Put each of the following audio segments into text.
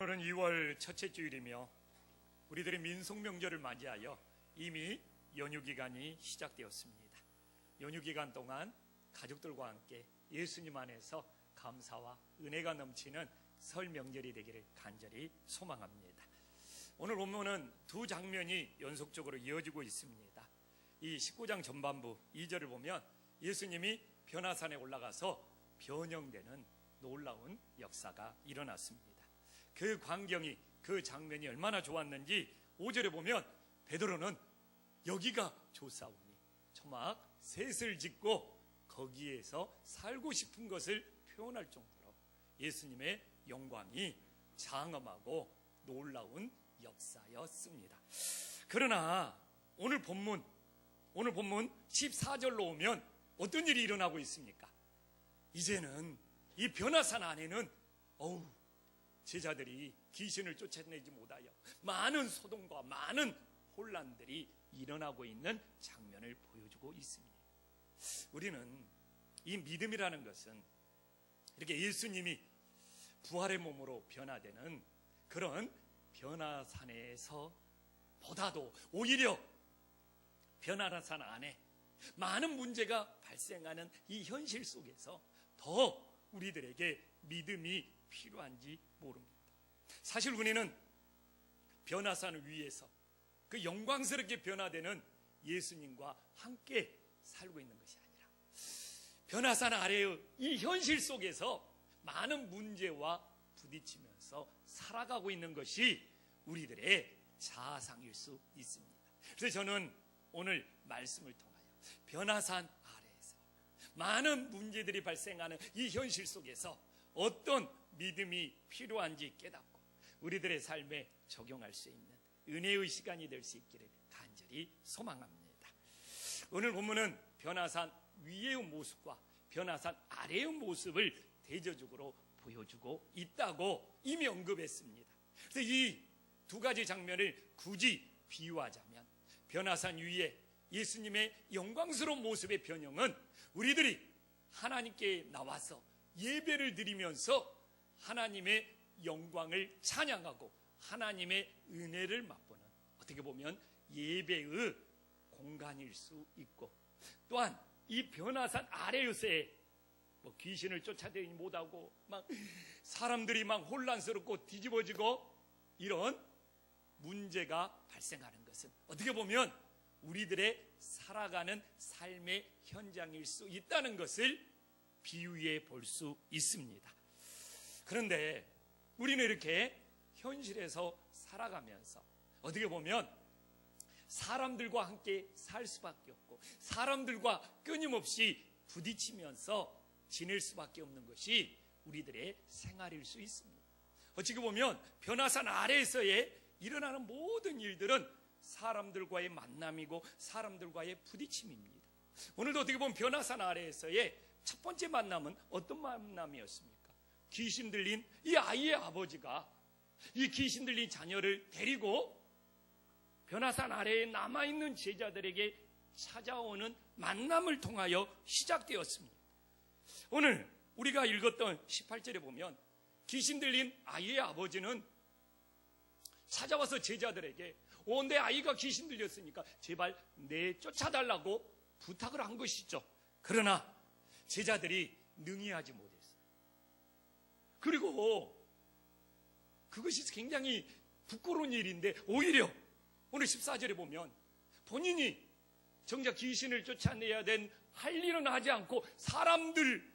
오늘은 2월 첫째 주일이며 우리들의 민속명절을 맞이하여 이미 연휴 기간이 시작되었습니다. 연휴 기간 동안 가족들과 함께 예수님 안에서 감사와 은혜가 넘치는 설 명절이 되기를 간절히 소망합니다. 오늘 본문은 두 장면이 연속적으로 이어지고 있습니다. 이 19장 전반부 2절을 보면 예수님이 변화산에 올라가서 변형되는 놀라운 역사가 일어났습니다. 그 광경이, 그 장면이 얼마나 좋았는지 5절에 보면 베드로는 여기가 좋사오니 초막 셋을 짓고 거기에서 살고 싶은 것을 표현할 정도로 예수님의 영광이 장엄하고 놀라운 역사였습니다. 그러나 오늘 본문 14절로 오면 어떤 일이 일어나고 있습니까? 이제는 이 변화산 안에는 제자들이 귀신을 쫓아내지 못하여 많은 소동과 많은 혼란들이 일어나고 있는 장면을 보여주고 있습니다. 우리는 이 믿음이라는 것은 이렇게 예수님이 부활의 몸으로 변화되는 그런 변화산에서 보다도 오히려 변화산 안에 많은 문제가 발생하는 이 현실 속에서 더 우리들에게 믿음이 필요한지 모릅니다. 사실 우리는 변화산 위에서 그 영광스럽게 변화되는 예수님과 함께 살고 있는 것이 아니라 변화산 아래의 이 현실 속에서 많은 문제와 부딪히면서 살아가고 있는 것이 우리들의 자아상일 수 있습니다. 그래서 저는 오늘 말씀을 통하여 변화산 아래에서 많은 문제들이 발생하는 이 현실 속에서 어떤 믿음이 필요한지 깨닫고 우리들의 삶에 적용할 수 있는 은혜의 시간이 될 수 있기를 간절히 소망합니다. 오늘 본문은 변화산 위의 모습과 변화산 아래의 모습을 대조적으로 보여주고 있다고 이미 언급했습니다. 그래서 이 두 가지 장면을 굳이 비유하자면 변화산 위에 예수님의 영광스러운 모습의 변형은 우리들이 하나님께 나와서 예배를 드리면서 하나님의 영광을 찬양하고 하나님의 은혜를 맛보는 어떻게 보면 예배의 공간일 수 있고, 또한 이 변화산 아래에서의 귀신을 쫓아내지 못하고 막 사람들이 막 혼란스럽고 뒤집어지고 이런 문제가 발생하는 것은 어떻게 보면 우리들의 살아가는 삶의 현장일 수 있다는 것을 비유해 볼 수 있습니다. 그런데 우리는 이렇게 현실에서 살아가면서 어떻게 보면 사람들과 함께 살 수밖에 없고 사람들과 끊임없이 부딪히면서 지낼 수밖에 없는 것이 우리들의 생활일 수 있습니다. 어떻게 보면 변화산 아래에서의 일어나는 모든 일들은 사람들과의 만남이고 사람들과의 부딪힘입니다. 오늘도 어떻게 보면 변화산 아래에서의 첫 번째 만남은 어떤 만남이었습니까? 귀신 들린 이 아이의 아버지가 이 귀신 들린 자녀를 데리고 변화산 아래에 남아있는 제자들에게 찾아오는 만남을 통하여 시작되었습니다. 오늘 우리가 읽었던 18절에 보면 귀신 들린 아이의 아버지는 찾아와서 제자들에게 내 아이가 귀신 들렸으니까 제발 내쫓아달라고 부탁을 한 것이죠. 그러나 제자들이 능히하지 못했어요. 그리고 그것이 굉장히 부끄러운 일인데 오히려 오늘 14절에 보면 본인이 정작 귀신을 쫓아내야 된 할 일은 하지 않고 사람들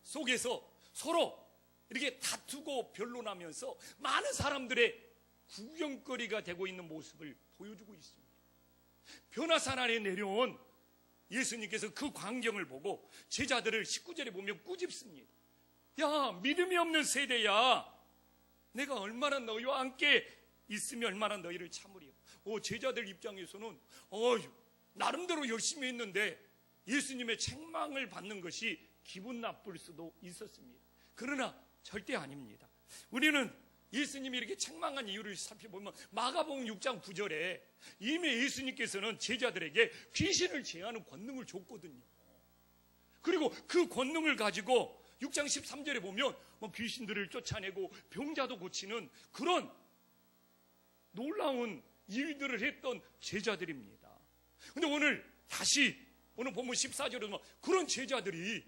속에서 서로 이렇게 다투고 변론하면서 많은 사람들의 구경거리가 되고 있는 모습을 보여주고 있습니다. 변화산 아래 내려온 예수님께서 그 광경을 보고 제자들을 19절에 보면 꾸짖습니다. 야, 믿음이 없는 세대야, 내가 얼마나 너희와 함께 있으면 얼마나 너희를 참으리요. 제자들 입장에서는 나름대로 열심히 했는데 예수님의 책망을 받는 것이 기분 나쁠 수도 있었습니다. 그러나 절대 아닙니다. 우리는 예수님이 이렇게 책망한 이유를 살펴보면 마가복음 6장 9절에 이미 예수님께서는 제자들에게 귀신을 제하는 권능을 줬거든요. 그리고 그 권능을 가지고 6장 13절에 보면 뭐 귀신들을 쫓아내고 병자도 고치는 그런 놀라운 일들을 했던 제자들입니다. 근데 오늘 본문 14절에 보면 그런 제자들이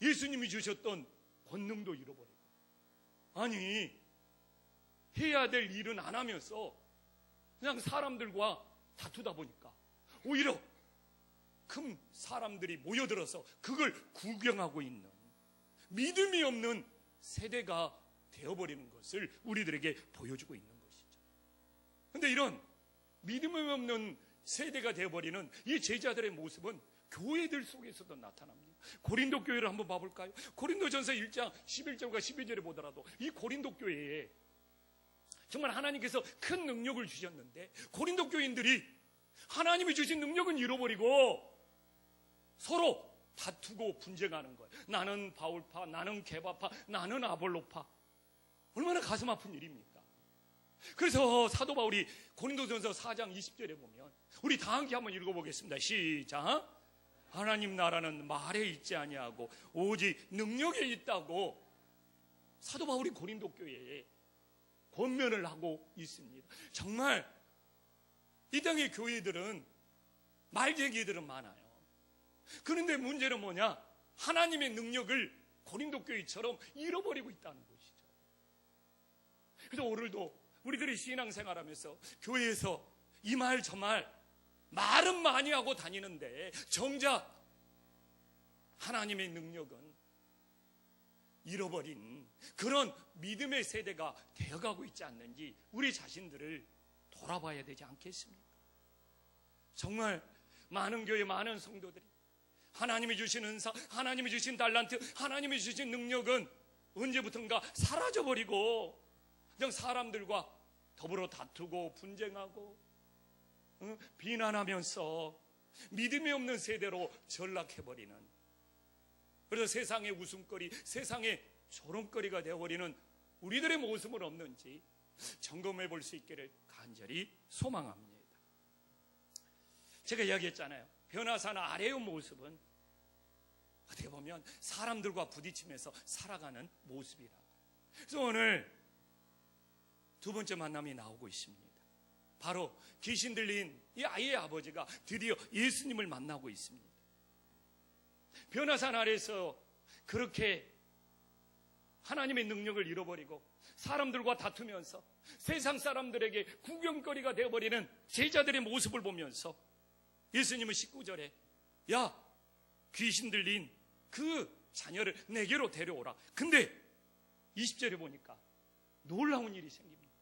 예수님이 주셨던 권능도 잃어버리고, 아니 해야 될 일은 안 하면서 그냥 사람들과 다투다 보니까 오히려 큰 사람들이 모여들어서 그걸 구경하고 있는 믿음이 없는 세대가 되어버리는 것을 우리들에게 보여주고 있는 것이죠. 그런데 이런 믿음이 없는 세대가 되어버리는 이 제자들의 모습은 교회들 속에서도 나타납니다. 고린도 교회를 한번 봐볼까요? 고린도전서 1장 11절과 12절에 보더라도 이 고린도 교회에 정말 하나님께서 큰 능력을 주셨는데 고린도 교인들이 하나님이 주신 능력은 잃어버리고 서로 다투고 분쟁하는 거예요. 나는 바울파, 나는 게바파, 나는 아볼로파. 얼마나 가슴 아픈 일입니까? 그래서 사도 바울이 고린도전서 4장 20절에 보면 우리 다 함께 한번 읽어보겠습니다. 시작. 하나님 나라는 말에 있지 아니하고 오직 능력에 있다고 사도 바울이 고린도 교회에 권면을 하고 있습니다. 정말 이 땅의 교회들은 말쟁이들은 많아요. 그런데 문제는 뭐냐? 하나님의 능력을 고린도 교회처럼 잃어버리고 있다는 것이죠. 그래서 오늘도 우리들이 신앙생활하면서 교회에서 이 말 저 말은 많이 하고 다니는데 정작 하나님의 능력은 잃어버린 그런 믿음의 세대가 되어가고 있지 않는지 우리 자신들을 돌아봐야 되지 않겠습니까? 정말 많은 교회 많은 성도들이 하나님이 주신 은사, 하나님이 주신 달란트, 하나님이 주신 능력은 언제부턴가 사라져버리고 그냥 사람들과 더불어 다투고 분쟁하고 비난하면서 믿음이 없는 세대로 전락해버리는, 그래서 세상의 웃음거리, 세상의 조롱거리가 되어버리는 우리들의 모습은 없는지 점검해 볼 수 있기를 간절히 소망합니다. 제가 이야기했잖아요. 변화산 아래의 모습은 어떻게 보면 사람들과 부딪히면서 살아가는 모습이라고. 그래서 오늘 두 번째 만남이 나오고 있습니다. 바로 귀신 들린 이 아이의 아버지가 드디어 예수님을 만나고 있습니다. 변화산 아래에서 그렇게 하나님의 능력을 잃어버리고 사람들과 다투면서 세상 사람들에게 구경거리가 되어버리는 제자들의 모습을 보면서 예수님은 19절에 야, 귀신 들린 그 자녀를 내게로 데려오라. 근데 20절에 보니까 놀라운 일이 생깁니다.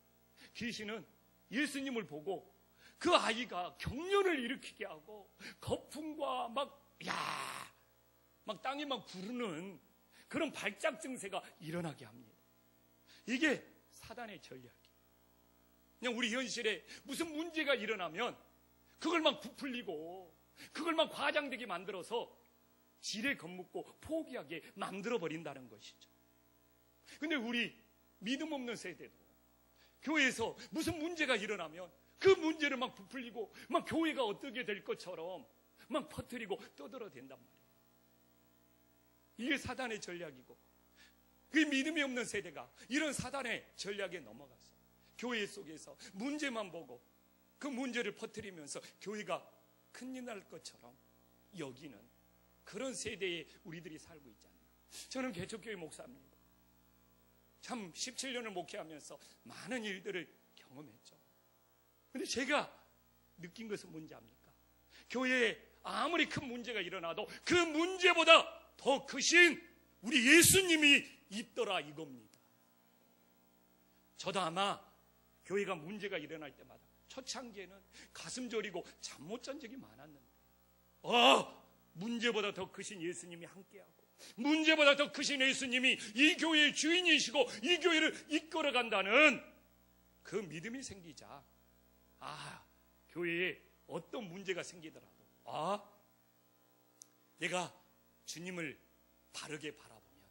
귀신은 예수님을 보고 그 아이가 경련을 일으키게 하고 거품과 막 땅이 막 구르는 그런 발작 증세가 일어나게 합니다. 이게 사단의 전략이에요. 그냥 우리 현실에 무슨 문제가 일어나면 그걸 막 부풀리고 그걸 막 과장되게 만들어서 지레 겁먹고 포기하게 만들어버린다는 것이죠. 근데 우리 믿음 없는 세대도 교회에서 무슨 문제가 일어나면 그 문제를 막 부풀리고 막 교회가 어떻게 될 것처럼 막 퍼뜨리고 떠들어댄단 말이에요. 이게 사단의 전략이고, 그 믿음이 없는 세대가 이런 사단의 전략에 넘어가서 교회 속에서 문제만 보고 그 문제를 퍼뜨리면서 교회가 큰일 날 것처럼 여기는 그런 세대에 우리들이 살고 있지 않나. 저는 개척교회 목사입니다. 참 17년을 목회하면서 많은 일들을 경험했죠. 그런데 제가 느낀 것은 뭔지 압니까? 교회에 아무리 큰 문제가 일어나도 그 문제보다 더 크신 우리 예수님이 있더라 이겁니다. 저도 아마 교회가 문제가 일어날 때마다 초창기에는 가슴 저리고 잠 못 잔 적이 많았는데 문제보다 더 크신 예수님이 함께하고 문제보다 더 크신 예수님이 이 교회의 주인이시고 이 교회를 이끌어간다는 그 믿음이 생기자 교회에 어떤 문제가 생기더라도 내가 주님을 바르게 바라보면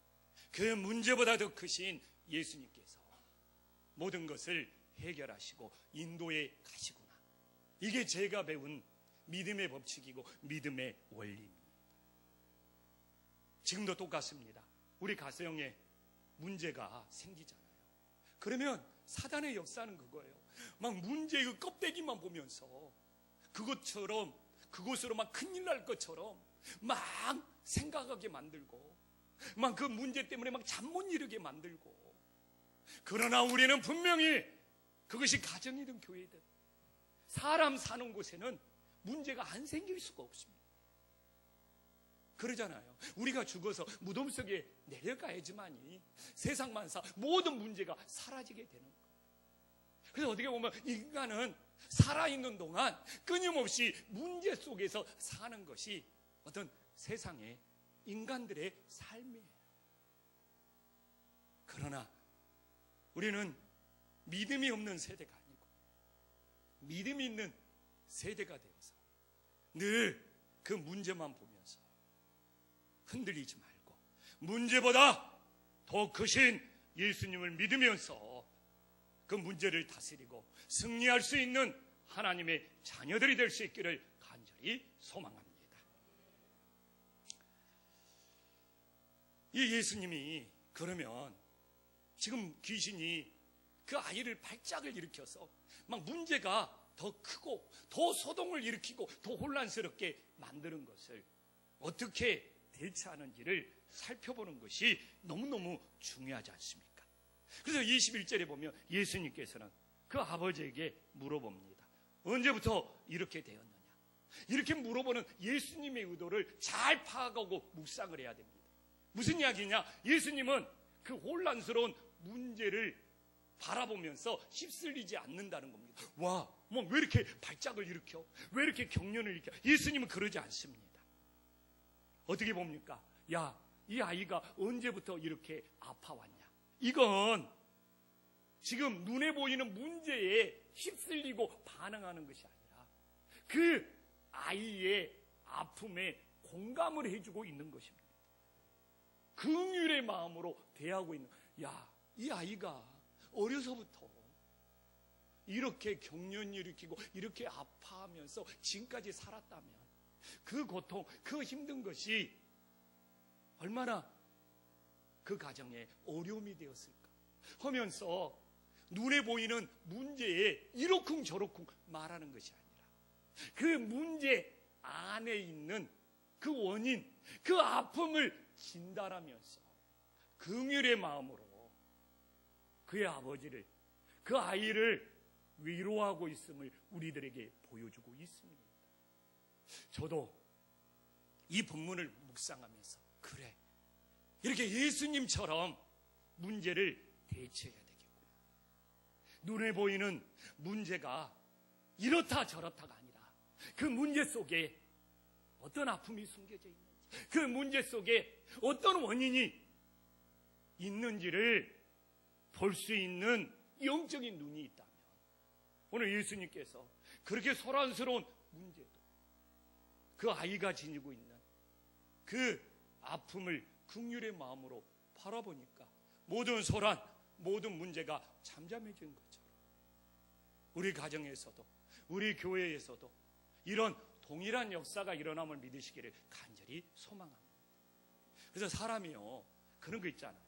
그 문제보다 더 크신 예수님께서 모든 것을 해결하시고 인도해 가시구나. 이게 제가 배운 믿음의 법칙이고 믿음의 원리입니다. 지금도 똑같습니다. 우리 가정에 문제가 생기잖아요. 그러면 사단의 역사는 그거예요. 막 문제의 그 껍데기만 보면서 그것으로 막 큰일 날 것처럼 막 생각하게 만들고, 막 그 문제 때문에 막 잠 못 이루게 만들고. 그러나 우리는 분명히 그것이 가정이든 교회든 사람 사는 곳에는 문제가 안 생길 수가 없습니다. 그러잖아요. 우리가 죽어서 무덤 속에 내려가야지만이 세상 만사 모든 문제가 사라지게 되는 거예요. 그래서 어떻게 보면 인간은 살아있는 동안 끊임없이 문제 속에서 사는 것이 어떤 세상의 인간들의 삶이에요. 그러나 우리는 믿음이 없는 세대가 아니고 믿음이 있는 세대가 되어서 늘 그 문제만 보면서 흔들리지 말고 문제보다 더 크신 예수님을 믿으면서 그 문제를 다스리고 승리할 수 있는 하나님의 자녀들이 될 수 있기를 간절히 소망합니다. 이 예수님이 그러면 지금 귀신이 그 아이를 발작을 일으켜서 막 문제가 더 크고 더 소동을 일으키고 더 혼란스럽게 만드는 것을 어떻게 대처하는지를 살펴보는 것이 너무너무 중요하지 않습니까? 그래서 21절에 보면 예수님께서는 그 아버지에게 물어봅니다. 언제부터 이렇게 되었느냐? 이렇게 물어보는 예수님의 의도를 잘 파악하고 묵상을 해야 됩니다. 무슨 이야기냐? 예수님은 그 혼란스러운 문제를 바라보면서 휩쓸리지 않는다는 겁니다. 와, 뭐 왜 이렇게 발작을 일으켜? 왜 이렇게 경련을 일으켜? 예수님은 그러지 않습니다. 어떻게 봅니까? 야, 이 아이가 언제부터 이렇게 아파왔냐? 이건 지금 눈에 보이는 문제에 휩쓸리고 반응하는 것이 아니라 그 아이의 아픔에 공감을 해주고 있는 것입니다. 긍휼의 마음으로 대하고 있는. 야, 이 아이가 어려서부터 이렇게 경련을 일으키고 이렇게 아파하면서 지금까지 살았다면 그 고통, 그 힘든 것이 얼마나 그 가정에 어려움이 되었을까 하면서 눈에 보이는 문제에 이러쿵 저러쿵 말하는 것이 아니라 그 문제 안에 있는 그 원인, 그 아픔을 진단하면서 긍휼의 마음으로 그의 아버지를, 그 아이를 위로하고 있음을 우리들에게 보여주고 있습니다. 저도 이 본문을 묵상하면서 그래, 이렇게 예수님처럼 문제를 대처해야 되겠구나. 눈에 보이는 문제가 이렇다 저렇다가 아니라 그 문제 속에 어떤 아픔이 숨겨져 있는지, 그 문제 속에 어떤 원인이 있는지를 볼 수 있는 영적인 눈이 있다면 오늘 예수님께서 그렇게 소란스러운 문제도 그 아이가 지니고 있는 그 아픔을 긍휼의 마음으로 바라보니까 모든 소란, 모든 문제가 잠잠해진 것처럼 우리 가정에서도 우리 교회에서도 이런 동일한 역사가 일어남을 믿으시기를 간절히 소망합니다. 그래서 사람이요, 그런 거 있잖아요.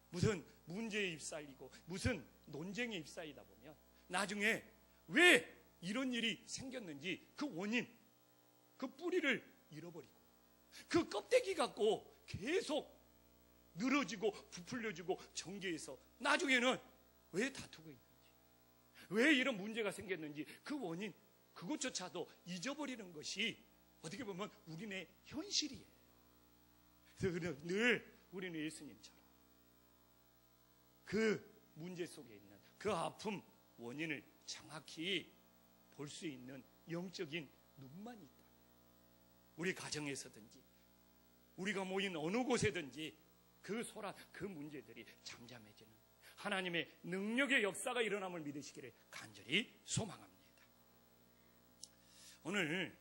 무슨 문제에 휩싸이고 무슨 논쟁에 휩싸이다 보면 나중에 왜 이런 일이 생겼는지 그 원인, 그 뿌리를 잃어버리고 그 껍데기 갖고 계속 늘어지고 부풀려지고 정죄해서 나중에는 왜 다투고 있는지, 왜 이런 문제가 생겼는지 그 원인, 그것조차도 잊어버리는 것이 어떻게 보면 우리네 현실이에요. 그래서 늘 우리는 예수님처럼 그 문제 속에 있는 그 아픔 원인을 정확히 볼 수 있는 영적인 눈만 있다. 우리 가정에서든지 우리가 모인 어느 곳에든지 그 소란, 그 문제들이 잠잠해지는 하나님의 능력의 역사가 일어남을 믿으시기를 간절히 소망합니다. 오늘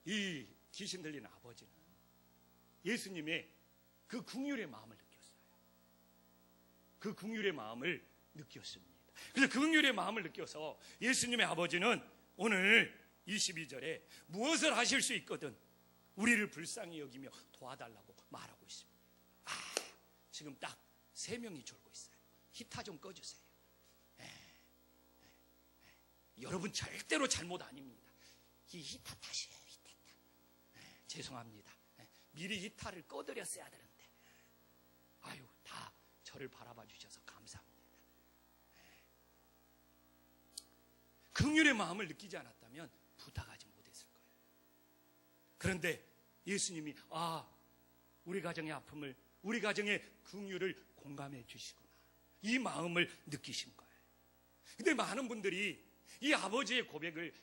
이 귀신 들린 아버지는 예수님의 그 긍휼의 마음을 느꼈어요. 그 긍휼의 마음을 느꼈습니다. 그래서 그 긍휼의 마음을 느껴서 예수님의 아버지는 오늘 22절에 무엇을 하실 수 있거든 우리를 불쌍히 여기며 도와달라고 말하고 있습니다. 지금 딱 3명이 졸고 있어요. 히터 좀 꺼주세요. 여러분 절대로 잘못 아닙니다. 이 히터 탓이에요. 히터 탓. 죄송합니다. 미리 히터를 꺼드렸어야 되는데. 다 저를 바라봐 주셔서 감사합니다. 긍휼의 마음을 느끼지 않았다면 부탁하지 못했을 거예요. 그런데 예수님이 우리 가정의 아픔을, 우리 가정의 긍휼을 공감해 주시구나, 이 마음을 느끼신 거예요. 근데 많은 분들이 이 아버지의 고백을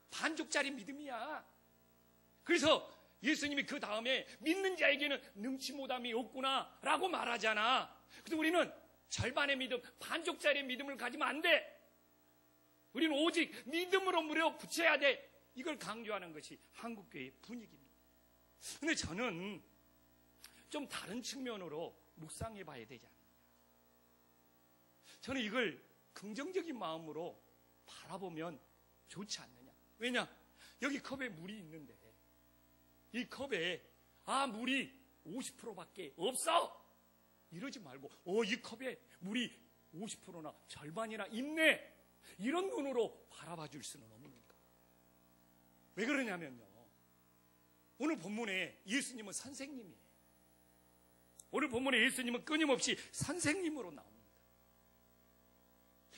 반쪽짜리 믿음이야, 그래서 예수님이 그 다음에 믿는 자에게는 능치 못함이 없구나 라고 말하잖아. 그래서 우리는 절반의 믿음, 반쪽짜리 믿음을 가지면 안 돼. 우리는 오직 믿음으로 밀어붙여야 돼. 이걸 강조하는 것이 한국교회의 분위기입니다. 근데 저는 좀 다른 측면으로 묵상해 봐야 되지 않느냐. 저는 이걸 긍정적인 마음으로 바라보면 좋지 않느냐. 왜냐? 여기 컵에 물이 있는데 이 컵에 물이 50%밖에 없어 이러지 말고 이 컵에 물이 50%나 절반이나 있네, 이런 눈으로 바라봐 줄 수는 없습니까? 왜 그러냐면요, 오늘 본문에 예수님은 선생님이에요. 오늘 본문에 예수님은 끊임없이 선생님으로 나옵니다.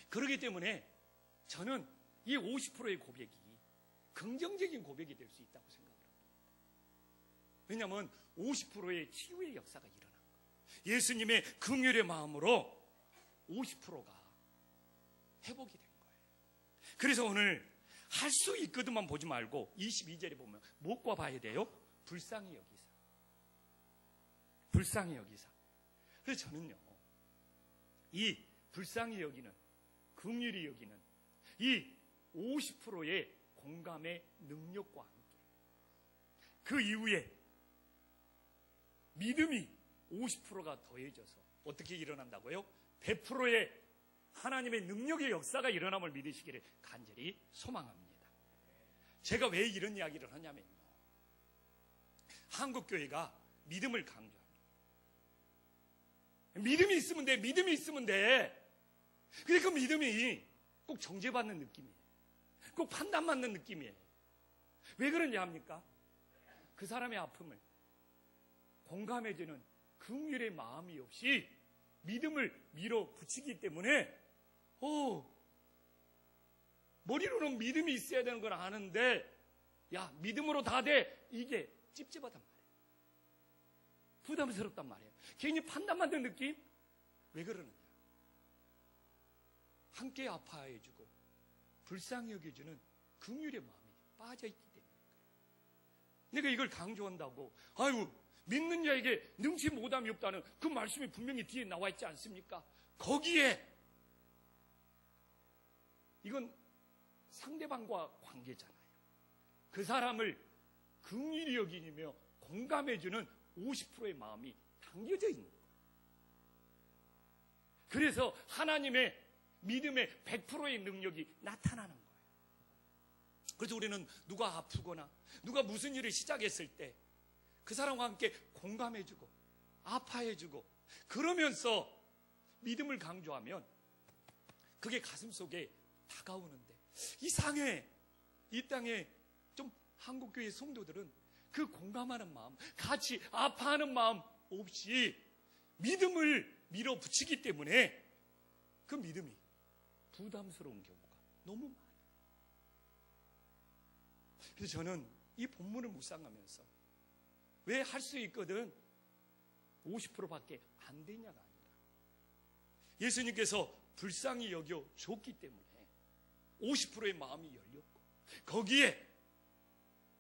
그렇기 때문에 저는 이 50%의 고백이 긍정적인 고백이 될 수 있다고 생각합니다. 왜냐하면 50%의 치유의 역사가 일어난 거예요. 예수님의 긍휼의 마음으로 50%가 회복이 된 거예요. 그래서 오늘 할 수 있거든만 보지 말고 22절에 보면 무엇과 봐야 돼요? 불쌍히 여기사. 불쌍히 여기사. 그래서 저는요, 이 불쌍히 여기는, 긍휼히 여기는 이 50%의 공감의 능력과 함께 그 이후에 믿음이 50%가 더해져서 어떻게 일어난다고요? 100%의 하나님의 능력의 역사가 일어남을 믿으시기를 간절히 소망합니다. 제가 왜 이런 이야기를 하냐면요, 한국교회가 믿음을 강조합니다. 믿음이 있으면 돼, 믿음이 있으면 돼. 근데 그 믿음이 꼭 정죄받는 느낌이에요. 꼭 판단받는 느낌이에요. 왜 그러냐 합니까? 그 사람의 아픔을 공감해주는 긍휼의 마음이 없이 믿음을 밀어붙이기 때문에 머리로는 믿음이 있어야 되는 걸 아는데 믿음으로 다 돼, 이게 찝찝하단 말이에요. 부담스럽단 말이에요. 괜히 판단받는 느낌? 왜 그러느냐? 함께 아파해주고 불쌍히 여겨주는 긍휼의 마음이 빠져있기 때문에 그래요. 내가 이걸 강조한다고 믿는 자에게 능치 못함이 없다는 그 말씀이 분명히 뒤에 나와 있지 않습니까? 거기에 이건 상대방과 관계잖아요. 그 사람을 긍휼히 여기며 공감해주는 50%의 마음이 담겨져 있는 거예요. 그래서 하나님의 믿음의 100%의 능력이 나타나는 거예요. 그래서 우리는 누가 아프거나 누가 무슨 일을 시작했을 때 그 사람과 함께 공감해주고 아파해주고 그러면서 믿음을 강조하면 그게 가슴속에 다가오는데, 이상해, 이 땅에 좀 한국교회 성도들은 그 공감하는 마음, 같이 아파하는 마음 없이 믿음을 밀어붙이기 때문에 그 믿음이 부담스러운 경우가 너무 많아요. 그래서 저는 이 본문을 묵상하면서 왜 할 수 있거든 50%밖에 안 되냐가 아니라 예수님께서 불쌍히 여겨 줬기 때문에 50%의 마음이 열렸고 거기에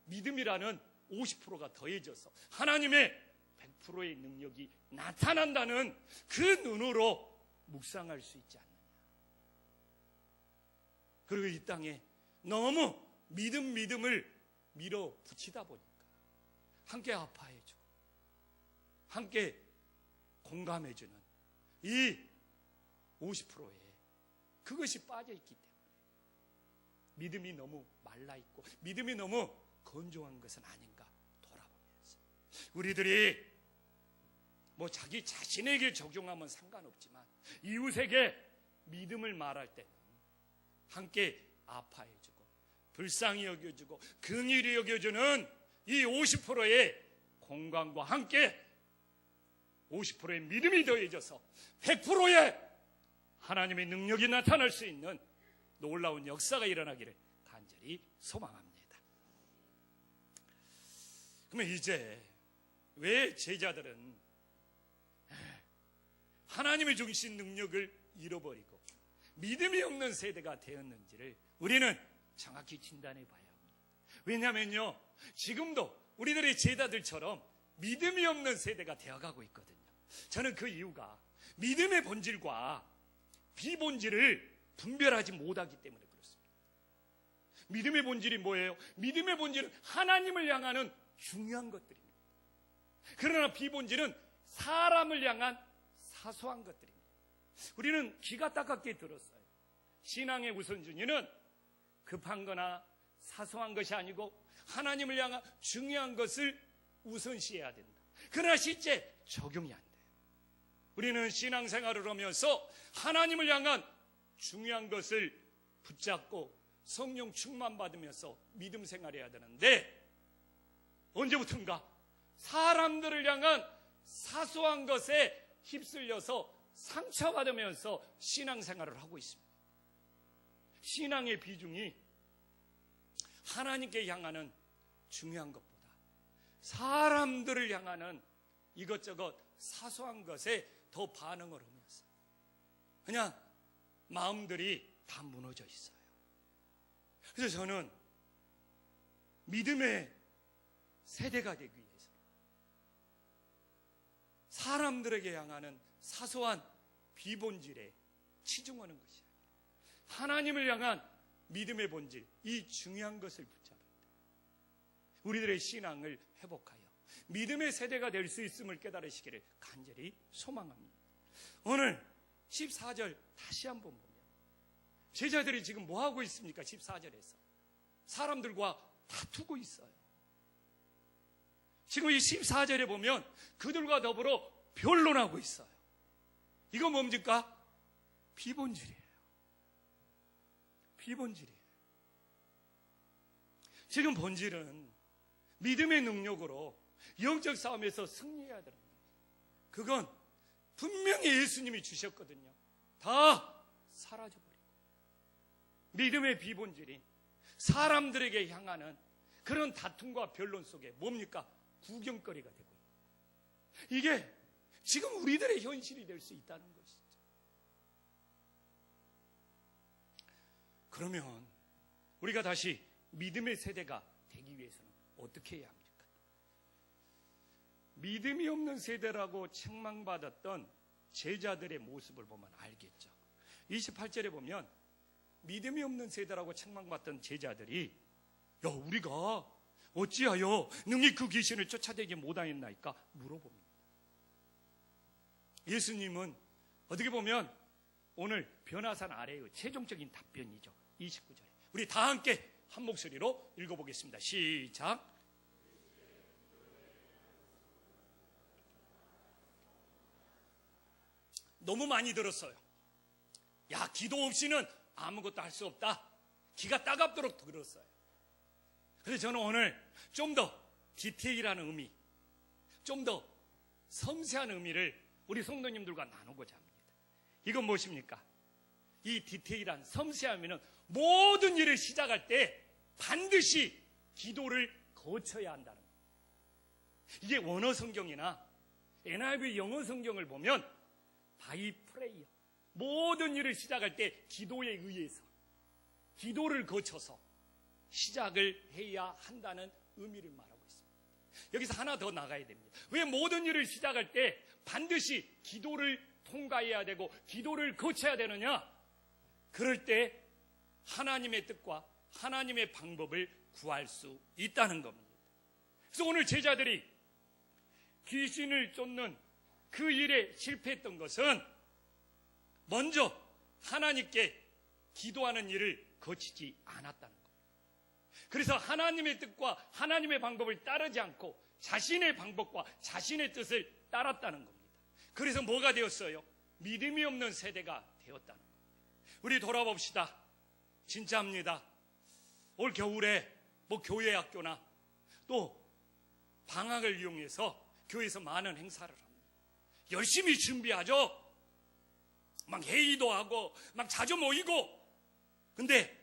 믿음이라는 50%가 더해져서 하나님의 100%의 능력이 나타난다는 그 눈으로 묵상할 수 있지 않느냐. 그리고 이 땅에 너무 믿음을 밀어붙이다 보니까 함께 아파해주고 함께 공감해주는 이 50%에 그것이 빠져있기 때문에 믿음이 너무 말라있고 믿음이 너무 건조한 것은 아닌가 돌아봅니다. 우리들이 뭐 자기 자신에게 적용하면 상관없지만 이웃에게 믿음을 말할 때는 함께 아파해주고 불쌍히 여겨주고 긍휼히 여겨주는 이 50%의 공감과 함께 50%의 믿음이 더해져서 100%의 하나님의 능력이 나타날 수 있는 놀라운 역사가 일어나기를 간절히 소망합니다. 그러면 이제 왜 제자들은 하나님의 주신 능력을 잃어버리고 믿음이 없는 세대가 되었는지를 우리는 정확히 진단해 봐야 합니다. 왜냐하면요, 지금도 우리들의 제자들처럼 믿음이 없는 세대가 되어가고 있거든요. 저는 그 이유가 믿음의 본질과 비본질을 분별하지 못하기 때문에 그렇습니다. 믿음의 본질이 뭐예요? 믿음의 본질은 하나님을 향하는 중요한 것들입니다. 그러나 비본질은 사람을 향한 사소한 것들입니다. 우리는 귀가 따갑게 들었어요. 신앙의 우선순위는 급한 거나 사소한 것이 아니고 하나님을 향한 중요한 것을 우선시해야 된다. 그러나 실제 적용이 안 돼요. 우리는 신앙생활을 하면서 하나님을 향한 중요한 것을 붙잡고 성령 충만받으면서 믿음 생활해야 되는데 언제부턴가 사람들을 향한 사소한 것에 휩쓸려서 상처받으면서 신앙생활을 하고 있습니다. 신앙의 비중이 하나님께 향하는 중요한 것보다 사람들을 향하는 이것저것 사소한 것에 더 반응을 하면서 그냥 마음들이 다 무너져 있어요. 그래서 저는 믿음의 세대가 되기 위해서 사람들에게 향하는 사소한 비본질에 치중하는 것이 아니라 하나님을 향한 믿음의 본질, 이 중요한 것을 붙잡을 때 우리들의 신앙을 회복하여 믿음의 세대가 될 수 있음을 깨달으시기를 간절히 소망합니다. 오늘 14절 다시 한번 보면 제자들이 지금 뭐 하고 있습니까? 14절에서 사람들과 다투고 있어요. 지금 이 14절에 보면 그들과 더불어 변론하고 있어요. 이거 뭡니까? 비본질이에요. 비본질이에요. 지금 본질은 믿음의 능력으로 영적 싸움에서 승리해야 되는 거예요. 그건 분명히 예수님이 주셨거든요. 다 사라져버리고 믿음의 비본질인 사람들에게 향하는 그런 다툼과 변론 속에 뭡니까? 구경거리가 되고 있는 이게 지금 우리들의 현실이 될 수 있다는 것이죠. 그러면 우리가 다시 믿음의 세대가 되기 위해서는 어떻게 해야 합니까? 믿음이 없는 세대라고 책망받았던 제자들의 모습을 보면 알겠죠. 28절에 보면 믿음이 없는 세대라고 책망받던 제자들이 야, 우리가 어찌하여 능히 그 귀신을 쫓아내지 못하였나이까 물어봅니다. 예수님은 어떻게 보면 오늘 변화산 아래의 최종적인 답변이죠. 29절에 우리 다 함께 한 목소리로 읽어보겠습니다. 시작. 너무 많이 들었어요. 야, 기도 없이는 아무것도 할 수 없다. 기가 따갑도록 들었어요. 그래서 저는 오늘 좀 더 디테일한 의미, 좀 더 섬세한 의미를 우리 성도님들과 나누고자 합니다. 이건 무엇입니까? 이 디테일한 섬세한 의미는 모든 일을 시작할 때 반드시 기도를 거쳐야 한다는 겁니다. 이게 원어 성경이나 NIV 영어 성경을 보면 바이 프레이어, 모든 일을 시작할 때 기도에 의해서 기도를 거쳐서 시작을 해야 한다는 의미를 말하고 있습니다. 여기서 하나 더 나가야 됩니다. 왜 모든 일을 시작할 때 반드시 기도를 통과해야 되고 기도를 거쳐야 되느냐? 그럴 때 하나님의 뜻과 하나님의 방법을 구할 수 있다는 겁니다. 그래서 오늘 제자들이 귀신을 쫓는 그 일에 실패했던 것은 먼저 하나님께 기도하는 일을 거치지 않았다는 겁니다. 그래서 하나님의 뜻과 하나님의 방법을 따르지 않고 자신의 방법과 자신의 뜻을 따랐다는 겁니다. 그래서 뭐가 되었어요? 믿음이 없는 세대가 되었다는 겁니다. 우리 돌아봅시다. 진짜입니다. 올 겨울에 교회 학교나 또 방학을 이용해서 교회에서 많은 행사를 합니다. 열심히 준비하죠. 막 회의도 하고 막 자주 모이고. 근데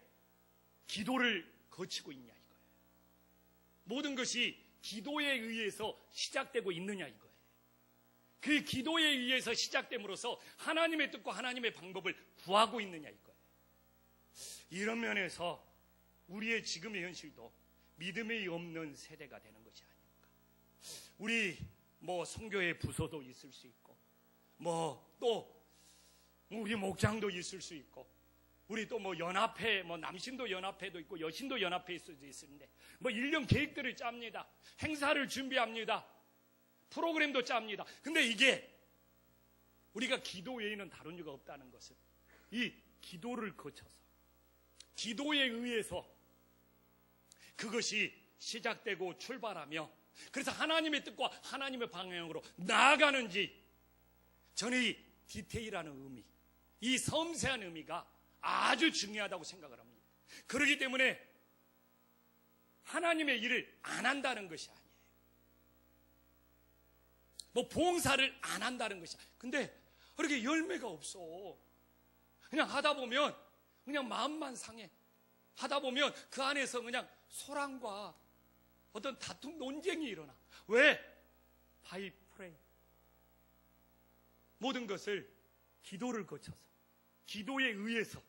기도를 거치고 있냐 이거예요. 모든 것이 기도에 의해서 시작되고 있느냐 이거예요. 그 기도에 의해서 시작됨으로써 하나님의 뜻과 하나님의 방법을 구하고 있느냐 이거예요. 이런 면에서 우리의 지금의 현실도 믿음이 없는 세대가 되는 것이 아닌가. 우리 선교회 부서도 있을 수 있고 또 우리 목장도 있을 수 있고 우리 또 연합회, 남신도 연합회도 있고 여신도 연합회 있을 수도 있는데 1년 계획들을 짭니다. 행사를 준비합니다. 프로그램도 짭니다. 근데 이게 우리가 기도 외에는 다른 이유가 없다는 것을 이 기도를 거쳐서 기도에 의해서 그것이 시작되고 출발하며 그래서 하나님의 뜻과 하나님의 방향으로 나아가는지 저는 이 디테일한 의미, 이 섬세한 의미가 아주 중요하다고 생각을 합니다. 그렇기 때문에 하나님의 일을 안 한다는 것이 아니에요. 봉사를 안 한다는 것이 아니에요. 근데 그렇게 열매가 없어. 그냥 하다 보면 그냥 마음만 상해. 하다 보면 그 안에서 그냥 소란과 어떤 다툼, 논쟁이 일어나. 왜? By pray. 모든 것을 기도를 거쳐서 기도에 의해서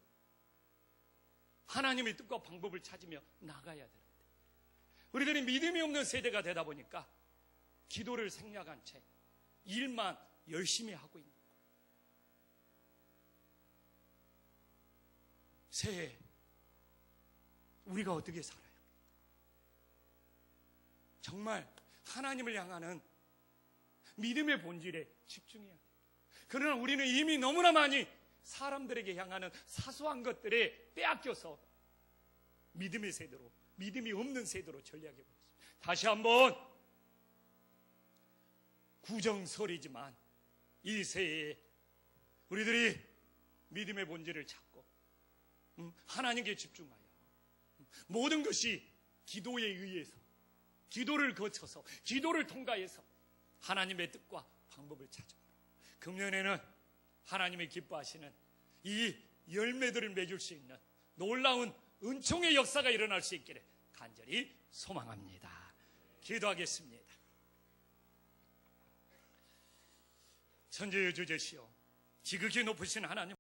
하나님의 뜻과 방법을 찾으며 나가야 되는데 우리들이 믿음이 없는 세대가 되다 보니까 기도를 생략한 채 일만 열심히 하고 있는 거예요. 새해 우리가 어떻게 살아야 합니까? 정말 하나님을 향하는 믿음의 본질에 집중해야 돼요. 그러나 우리는 이미 너무나 많이 사람들에게 향하는 사소한 것들에 빼앗겨서 믿음의 세대로, 믿음이 없는 세대로 전락해버렸습니다. 다시 한번 구정설이지만 이 새해에 우리들이 믿음의 본질을 찾고 하나님께 집중하여 모든 것이 기도에 의해서 기도를 거쳐서 기도를 통과해서 하나님의 뜻과 방법을 찾으므로 금년에는 하나님이 기뻐하시는 이 열매들을 맺을 수 있는 놀라운 은총의 역사가 일어날 수 있기를 간절히 소망합니다. 기도하겠습니다. 천지의 주제시여 지극히 높으신 하나님,